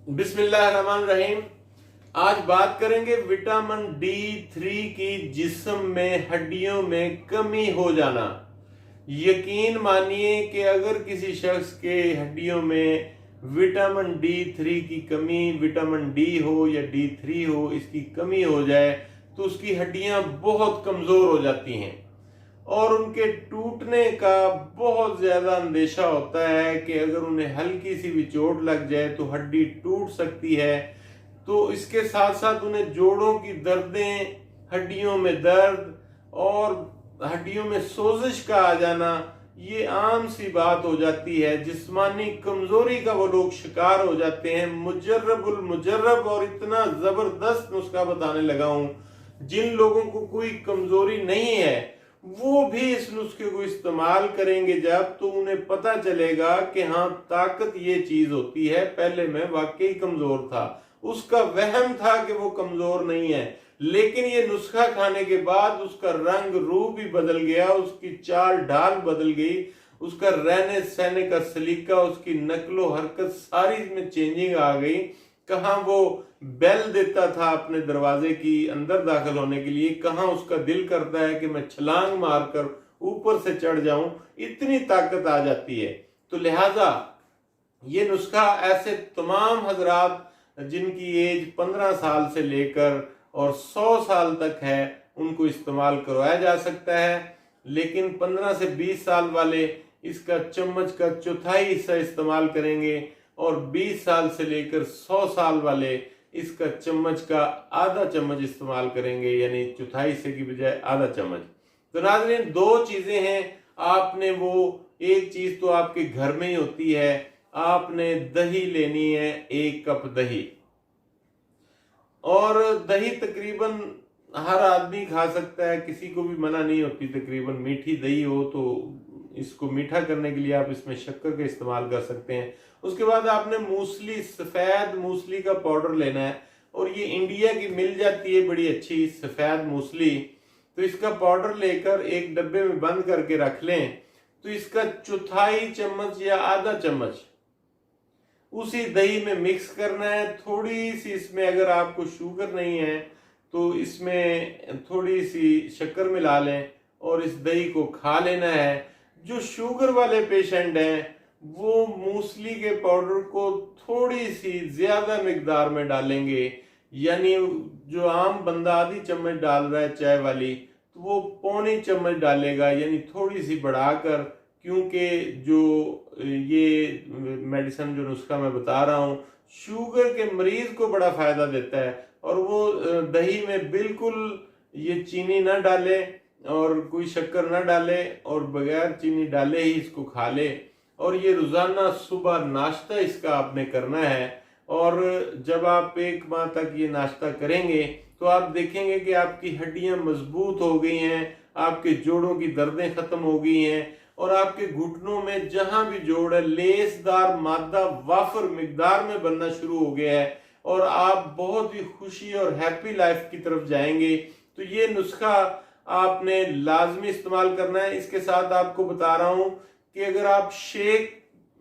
बिस्मिल्लाहिर्रहमानिर्रहीम। आज बात करेंगे विटामिन D3 की जिस्म में हड्डियों में कमी हो जाना। यकीन मानिए कि अगर किसी शख्स के हड्डियों में विटामिन D3 की कमी, विटामिन डी हो या D3 हो, इसकी कमी हो जाए तो उसकी हड्डियां बहुत कमजोर हो जाती हैं और उनके टूटने का बहुत ज्यादा अंदेशा होता है कि अगर उन्हें हल्की सी भी चोट लग जाए तो हड्डी टूट सकती है। तो इसके साथ साथ उन्हें जोड़ों की दर्दें, हड्डियों में दर्द और हड्डियों में सोजिश का आ जाना ये आम सी बात हो जाती है। जिस्मानी कमजोरी का वो लोग शिकार हो जाते हैं। मुजर्रबुल मुजर्रब और इतना जबरदस्त नुस्खा बताने लगा हूं, जिन लोगों को कोई कमजोरी नहीं है वो भी इस नुस्खे को इस्तेमाल करेंगे जब, तो उन्हें पता चलेगा कि हाँ, ताकत ये चीज होती है। पहले मैं वाकई कमजोर था, उसका वहम था कि वो कमजोर नहीं है, लेकिन ये नुस्खा खाने के बाद उसका रंग रूप भी बदल गया, उसकी चाल ढाल बदल गई, उसका रहने सहने का सलीका, उसकी नकलो हरकत सारी में चेंजिंग आ गई। कहाँ वो बेल देता था अपने दरवाजे की अंदर दाखिल होने के लिए, कहाँ उसका दिल करता है कि मैं छलांग मारकर ऊपर से चढ़ जाऊं, इतनी ताकत आ जाती है। तो लिहाजा ये नुस्खा ऐसे तमाम हजरात जिनकी एज 15 साल से लेकर और 100 साल तक है उनको इस्तेमाल करवाया जा सकता है। लेकिन 15 से 20 साल वाले इसका चम्मच का चौथाई हिस्सा इस्तेमाल करेंगे और 20 साल से लेकर 100 साल वाले इसका चम्मच का आधा चम्मच इस्तेमाल करेंगे, यानी चौथाई हिस्से की बजाय आधा चम्मच। तो नाज़रीन, दो चीजें हैं। आपने वो एक चीज तो आपके घर में ही होती है, आपने दही लेनी है, 1 कप दही। और दही तकरीबन हर आदमी खा सकता है, किसी को भी मना नहीं होती। तकरीबन मीठी दही हो तो इसको मीठा करने के लिए आप इसमें शक्कर का इस्तेमाल कर सकते हैं। उसके बाद आपने मूसली, सफेद मूसली का पाउडर लेना है और ये इंडिया की मिल जाती है बड़ी अच्छी सफेद मूसली। तो इसका पाउडर लेकर एक डब्बे में बंद करके रख लें। तो इसका चौथाई चम्मच या आधा चम्मच उसी दही में मिक्स करना है। थोड़ी सी इसमें, अगर आपको शुगर नहीं है तो इसमें थोड़ी सी शक्कर मिला लें और इस दही को खा लेना है। जो शुगर वाले पेशेंट हैं वो मूसली के पाउडर को थोड़ी सी ज्यादा मिकदार में डालेंगे, यानी जो आम बंदा आधी चम्मच डाल रहा है चाय वाली, तो वो पौनी चम्मच डालेगा, यानी थोड़ी सी बढ़ाकर। क्योंकि जो ये मेडिसिन, जो नुस्खा मैं बता रहा हूँ, शुगर के मरीज को बड़ा फायदा देता है। और वो दही में बिल्कुल ये चीनी ना डाले और कोई शक्कर ना डाले और बगैर चीनी डाले ही इसको खा ले। और ये रोजाना सुबह नाश्ता इसका आपने करना है। और जब आप 1 माह तक ये नाश्ता करेंगे तो आप देखेंगे कि आपकी हड्डियां मजबूत हो गई हैं, आपके जोड़ों की दर्दें खत्म हो गई हैं और आपके घुटनों में जहां भी जोड़ है लेसदार मादा वाफर मिकदार में बनना शुरू हो गया है और आप बहुत ही खुशी और हैप्पी लाइफ की तरफ जाएंगे। तो ये नुस्खा आपने लाजमी इस्तेमाल करना है। इसके साथ आपको बता रहा हूं कि अगर आप शेक,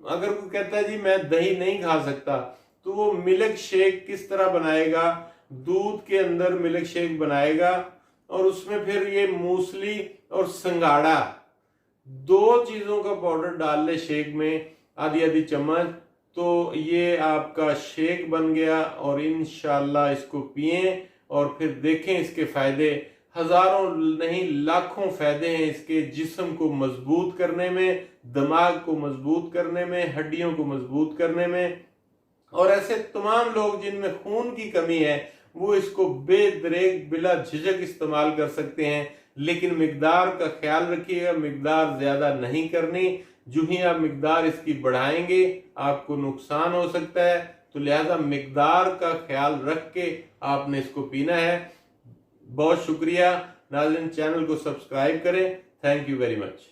अगर कोई कहता है जी मैं दही नहीं खा सकता, तो वो मिल्क शेक किस तरह बनाएगा, दूध के अंदर मिल्क शेक बनाएगा और उसमें फिर ये मूसली और संगाड़ा, 2 चीजों का पाउडर डाल ले शेक में, आधी आधी चम्मच। तो ये आपका शेक बन गया और इंशाल्लाह इसको पिएं और फिर देखें इसके फायदे। हजारों नहीं लाखों फायदे हैं इसके, जिस्म को मजबूत करने में, दिमाग को मजबूत करने में, हड्डियों को मजबूत करने में। और ऐसे तमाम लोग जिनमें खून की कमी है वो इसको बेदरेक बिला झिझक इस्तेमाल कर सकते हैं। लेकिन मिकदार का ख्याल रखिएगा, मिकदार ज्यादा नहीं करनी। जो ही आप मिकदार इसकी बढ़ाएंगे आपको नुकसान हो सकता है। तो लिहाजा मिकदार का ख्याल रख के आपने इसको पीना है। बहुत शुक्रिया नाज़रीन, चैनल को सब्सक्राइब करें। Thank you very much.